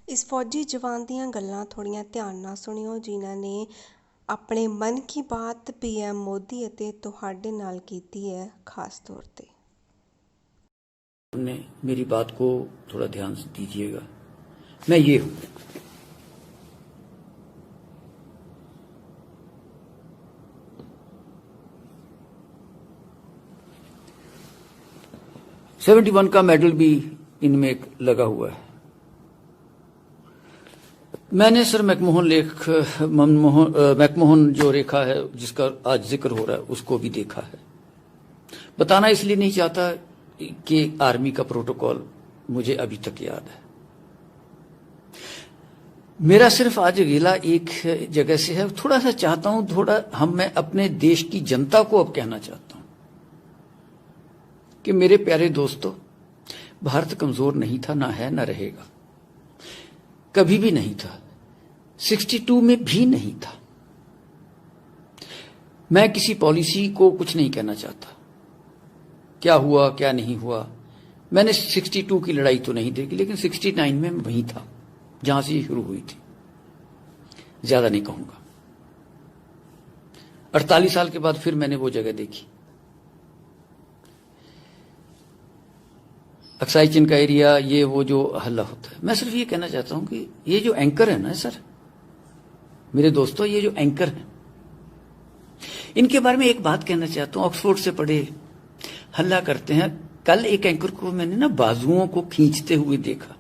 ਇਸ ਫੌਜੀ ਜਵਾਨ ਦੀਆਂ ਗੱਲਾਂ ਥੋੜ੍ਹੀਆਂ ਧਿਆਨ ਨਾਲ ਸੁਣਿਓ, ਜਿਨ੍ਹਾਂ ਨੇ ਆਪਣੇ ਮਨ ਕੀ ਬਾਤ PM ਮੋਦੀ ਅਤੇ ਤੁਹਾਡੇ ਨਾਲ ਕੀਤੀ ਹੈ ਖਾਸ तौर पे। ने मेरी बात को थोड़ा ध्यान से दीजिएगा। मैं ये हूं, $71 का मेडल भी इनमें लगा हुआ है। मैंने सर मैकमोहन जो रेखा है जिसका आज जिक्र हो रहा है उसको भी देखा है। बताना इसलिए नहीं चाहता कि आर्मी का प्रोटोकॉल मुझे अभी तक याद है। मेरा सिर्फ आज गिला एक जगह से है, थोड़ा सा चाहता हूं मैं अपने देश की जनता को अब कहना चाहता हूं कि मेरे प्यारे दोस्तों, भारत कमजोर नहीं था, ना है, ना रहेगा, कभी भी नहीं था, 62 में भी नहीं था। मैं किसी पॉलिसी को कुछ नहीं कहना चाहता, क्या हुआ क्या नहीं हुआ। मैंने 62 की लड़ाई तो नहीं देखी, लेकिन 69 में मैं वहीं था जहां से ये शुरू हुई थी। ज्यादा नहीं कहूंगा। 48 साल के बाद फिर मैंने वो जगह देखी, अक्साई चिन का एरिया, ये वो जो हल्ला होता है। मैं सिर्फ ये कहना चाहता हूं कि ये जो एंकर है ना सर, मेरे दोस्तों, ये जो एंकर है, इनके बारे में एक बात कहना चाहता हूं। ऑक्सफोर्ड से पढ़े, हल्ला करते हैं। कल एक एंकर को मैंने ना बाजुओं को खींचते हुए देखा,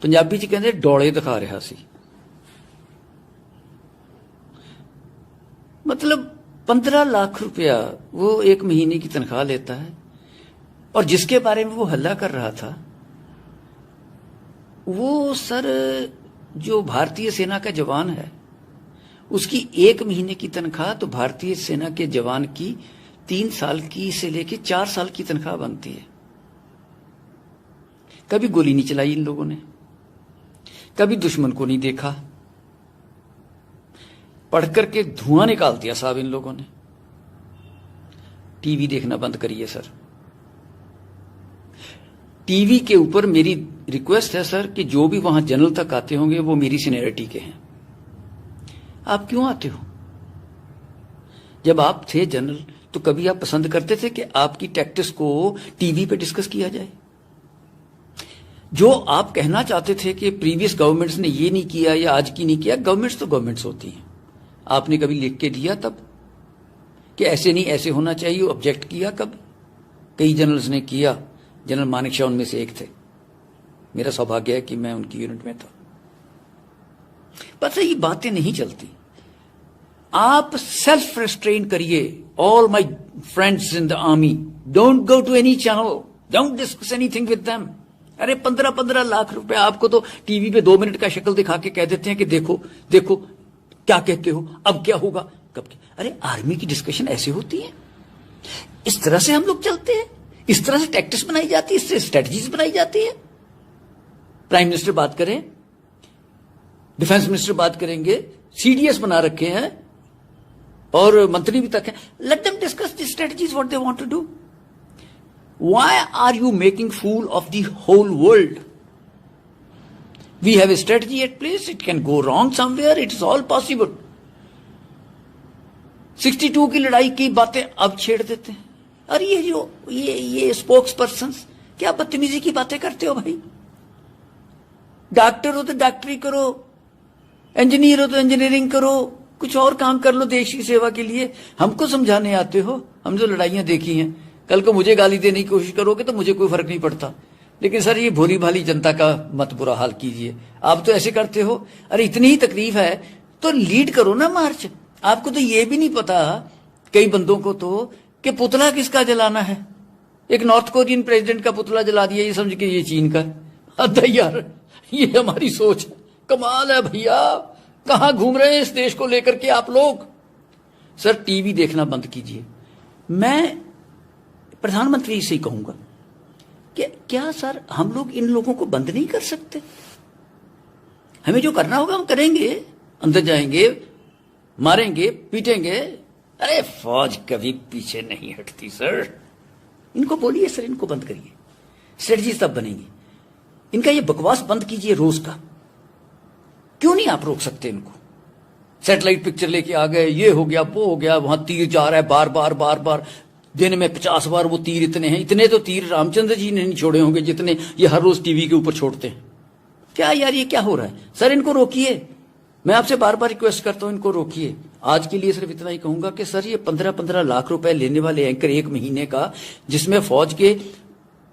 पंजाबी च कहते डोले दिखा रहा सी। मतलब 15 लाख रुपया वो एक महीने की तनख्वाह लेता है, और जिसके बारे में वो हल्ला कर रहा था वो सर जो भारतीय सेना का जवान है, उसकी एक महीने की तनख्वाह तो भारतीय सेना के जवान की 3 साल की से लेके 4 साल की तनख्वाह बनती है। कभी गोली नहीं चलाई इन लोगों ने, कभी दुश्मन को नहीं देखा, पढ़कर के धुआं निकाल दिया साहब इन लोगों ने। टीवी देखना बंद करिए सर। टीवी के ऊपर मेरी रिक्वेस्ट है सर कि जो भी वहां जनरल तक आते होंगे वो मेरी सीनियरिटी के हैं। आप क्यों आते हो? जब आप थे जनरल तो कभी आप पसंद करते थे कि आपकी टैक्टिक्स को टीवी पे डिस्कस किया जाए? जो आप कहना चाहते थे कि प्रीवियस गवर्नमेंट्स ने ये नहीं किया या आज की नहीं किया, गवर्नमेंट्स तो गवर्नमेंट्स होती हैं। आपने कभी लिख के दिया तब कि ऐसे नहीं ऐसे होना चाहिए? ऑब्जेक्ट किया कब? कई जनरल्स ने किया, जनरल मानेकशॉ उनमें से एक थे। मेरा सौभाग्य है कि मैं उनकी यूनिट में था। पता ये बातें नहीं चलती। आप सेल्फ रेस्ट्रेन करिए। All my friends in the army, don't go to any channel, don't discuss anything with them. अरे 15-15 लाख रुपए आपको तो टीवी पे 2 मिनट का शक्ल दिखा के कह देते हैं कि देखो देखो क्या कहते हो, अब क्या होगा, कब क्या। अरे आर्मी की डिस्कशन ऐसे होती है, इस तरह से हम लोग चलते हैं, इस तरह से टैक्टिक्स बनाई जाती है, इससे स्ट्रेटजीज बनाई जाती है। प्राइम मिनिस्टर बात करें, डिफेंस मिनिस्टर बात करेंगे, CDS बना रखे हैं और मंत्री भी तक हैं। Let them discuss the strategies what they want to do. Why are you making fool of the whole world? We have a strategy at place, it can go wrong somewhere, it is all possible. 62 की लड़ाई की बातें अब छेड़ देते हैं। और ये जो ये स्पोक्स पर्सन, क्या बदतमीजी की बातें करते हो भाई? डॉक्टर हो तो डॉक्टरी करो, इंजीनियर हो तो इंजीनियरिंग करो, कुछ और काम कर लो देश की सेवा के लिए। हमको समझाने आते हो? हम जो लड़ाइयां देखी हैं, कल को मुझे गाली देने की कोशिश करोगे तो मुझे कोई फर्क नहीं पड़ता, लेकिन सर ये भोली भाली जनता का मत बुरा हाल कीजिए। आप तो ऐसे करते हो। अरे इतनी ही तकलीफ है तो लीड करो ना मार्च। आपको तो ये भी नहीं पता, कई बंदों को तो, कि पुतला किसका जलाना है। एक नॉर्थ कोरियन प्रेसिडेंट का पुतला जला दिया, ये समझ के ये चीन का। अरे यार ये हमारी सोच है, कमाल है भैया। कहां घूम रहे हैं इस देश को लेकर के आप लोग? सर टीवी देखना बंद कीजिए। मैं प्रधानमंत्री से ही कहूंगा कि क्या सर हम लोग इन लोगों को बंद नहीं कर सकते? हमें जो करना होगा हम करेंगे, अंदर जाएंगे, मारेंगे, पीटेंगे। अरे फौज कभी पीछे नहीं हटती सर। इनको बोलिए सर, इनको बंद करिए, स्ट्रेटजी तब बनेगी। इनका ये बकवास बंद कीजिए रोज का। क्यों नहीं आप रोक सकते इनको? सैटेलाइट पिक्चर लेके आ गए, ये हो गया, वो हो गया, वहां तीर जा रहा है बार बार बार बार, दिन में 50 बार वो तीर इतने हैं। इतने तो तीर रामचंद्र जी ने नहीं छोड़े होंगे जितने ये हर रोज टीवी के ऊपर छोड़ते हैं। क्या यार, ये क्या हो रहा है? सर इनको रोकिए, मैं आपसे बार बार रिक्वेस्ट करता हूं, इनको रोकिए। आज के लिए सिर्फ इतना ही कहूंगा कि सर ये 15-15 लाख रुपए लेने वाले एंकर एक महीने का, जिसमें फौज के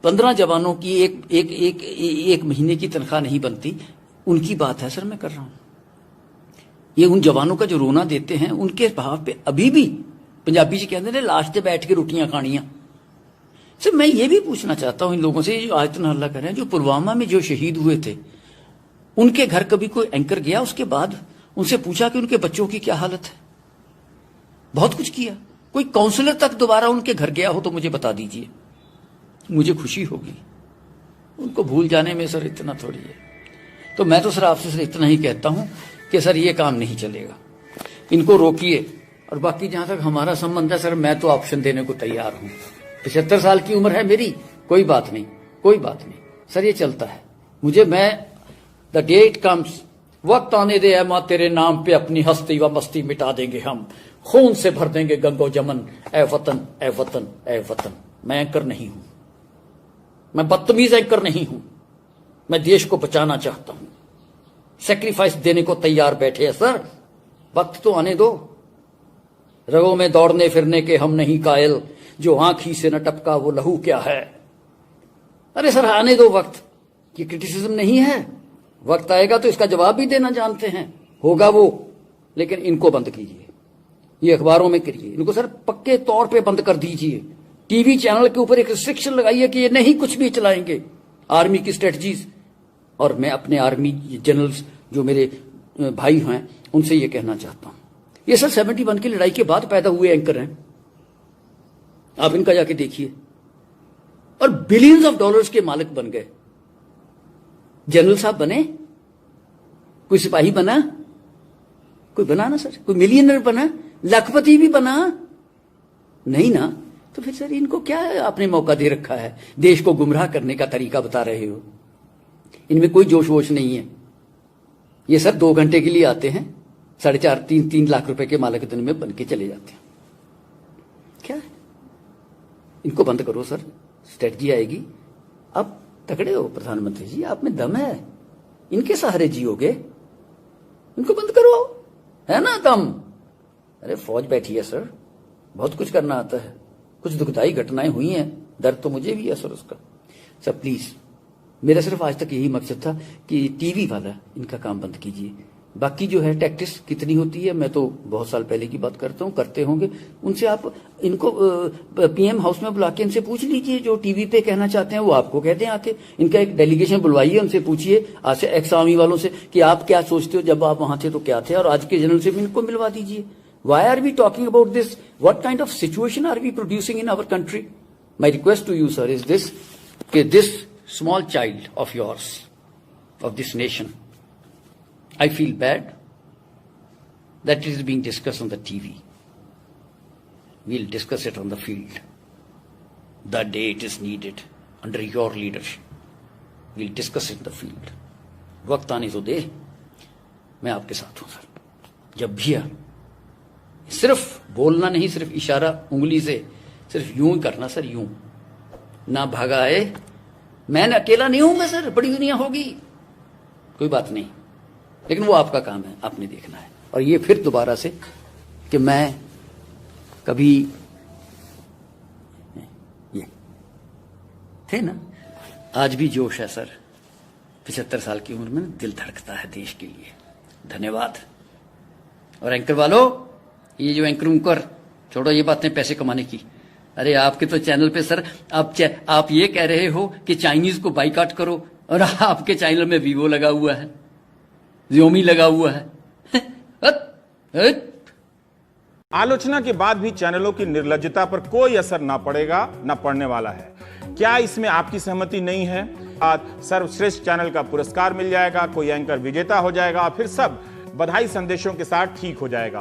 15 जवानों की एक महीने की तनख्वाह नहीं बनती, उनकी बात है सर मैं कर रहा हूं। ये उन जवानों का जो रोना देते हैं, उनके भाव पे अभी भी पंजाबी जी कहते हैं लास्ट से बैठ के रोटियां खानियां। सर मैं ये भी पूछना चाहता हूं इन लोगों से जो आज इतना हल्ला कर रहे हैं, जो पुलवामा में जो शहीद हुए थे, उनके घर कभी कोई एंकर गया उसके बाद? उनसे पूछा कि उनके बच्चों की क्या हालत है? बहुत कुछ किया। कोई काउंसलर तक दोबारा उनके घर गया हो तो मुझे बता दीजिए, मुझे खुशी होगी। उनको भूल जाने में सर इतना थोड़ी है। तो मैं तो सर आपसे सर इतना ही कहता हूं कि सर ये काम नहीं चलेगा, इनको रोकिए। और बाकी जहां तक हमारा संबंध है सर, मैं तो ऑप्शन देने को तैयार हूं। 75 साल की उम्र है मेरी, कोई बात नहीं, कोई बात नहीं सर, ये चलता है। मैं द डे इट कम्स, वक्त आने दे मां तेरे नाम पे अपनी हस्ती व मस्ती मिटा देंगे हम, खून से भर देंगे गंगो जमन, ए वतन ए वतन ए वतन। मैं एंकर नहीं हूं, मैं बदतमीज एंकर नहीं हूं, मैं देश को बचाना चाहता हूं। सेक्रीफाइस देने को तैयार बैठे हैं सर, वक्त तो आने दो। रगों में दौड़ने फिरने के हम नहीं कायल, जो आंखी से न टपका वो लहू क्या है। अरे सर आने दो वक्त, ये क्रिटिसिज्म नहीं है। वक्त आएगा तो इसका जवाब भी देना जानते हैं, होगा वो। लेकिन इनको बंद कीजिए, ये अखबारों में करिए, इनको सर पक्के तौर पे बंद कर दीजिए। टीवी चैनल के ऊपर एक रिस्ट्रिक्शन लगाइए कि ये नहीं कुछ भी चलाएंगे। आर्मी की स्ट्रेटजीज, और मैं अपने आर्मी जनरल्स जो मेरे भाई हैं उनसे ये कहना चाहता हूं, ये सर 71 की लड़ाई के बाद पैदा हुए एंकर हैं। आप इनका जाके देखिए, और बिलियंस ऑफ डॉलर्स के मालिक बन गए। जनरल साहब बने, कोई सिपाही बना, कोई बना ना सर, कोई मिलियनर बना, लखपति भी बना नहीं ना। तो फिर सर इनको क्या आपने मौका दे रखा है? देश को गुमराह करने का तरीका बता रहे हो। इनमें कोई जोश वोश नहीं है। ये सर 2 घंटे के लिए आते हैं, 4.5-3 लाख रुपए के मालिक दिन में बन के चले जाते हैं। क्या है? इनको बंद करो सर, स्ट्रेटजी आएगी। अब तगड़े हो प्रधानमंत्री जी, आप में दम है, इनके सहारे जियोगे, इनको बंद करो, है ना दम। अरे फौज बैठी है सर, बहुत कुछ करना आता है। कुछ दुखदाई घटनाएं हुई हैं, दर्द तो मुझे भी है सर उसका। सर प्लीज, मेरा सिर्फ आज तक यही मकसद था कि टीवी वाला इनका काम बंद कीजिए। बाकी जो है टैक्टिस कितनी होती है, मैं तो बहुत साल पहले की बात करता हूं, करते होंगे। उनसे आप इनको पीएम हाउस में बुला के इनसे पूछ लीजिए, जो टीवी पे कहना चाहते हैं वो आपको कहते हैं आके। इनका एक डेलीगेशन बुलवाइए, उनसे पूछिए आज एक्स आर्मी वालों से कि आप क्या सोचते हो, जब आप वहां थे तो क्या थे, और आज के जनरल से भी इनको मिलवा दीजिए। Why are we talking about this? What kind of situation are we producing in our country? My request to you, sir, is this: that this small child of yours, of this nation, I feel bad that it is being discussed on the TV. We'll discuss it on the field. The day it is needed, under your leadership, we'll discuss it in the field. वक्त आने तो दे, मैं आपके साथ हूं sir, जब भी आ। सिर्फ बोलना नहीं, सिर्फ इशारा उंगली से, सिर्फ यूं ही करना सर, यूं ना भागा आए। मैं अकेला नहीं हूं सर, बड़ी दुनिया होगी, कोई बात नहीं, लेकिन वो आपका काम है, आपने देखना है। और ये फिर दोबारा से कि मैं कभी ये थे ना, आज भी जोश है सर। 75 साल की उम्र में दिल धड़कता है देश के लिए। धन्यवाद। और एंकर वालों, ये जो एंकर उनकर छोड़ो ये बातें पैसे कमाने की। अरे आपके तो चैनल पे सर आप ये कह रहे हो कि चाइनीज को बाइकाट करो, और आपके चैनल में वीवो लगा हुआ है, Xiaomi लगा हुआ है। आलोचना के बाद भी चैनलों की निर्लज्जता पर कोई असर ना पड़ेगा, ना पड़ने वाला है। क्या इसमें आपकी सहमति नहीं है? आज सर्वश्रेष्ठ चैनल का पुरस्कार मिल जाएगा, कोई एंकर विजेता हो जाएगा, फिर सब बधाई संदेशों के साथ ठीक हो जाएगा।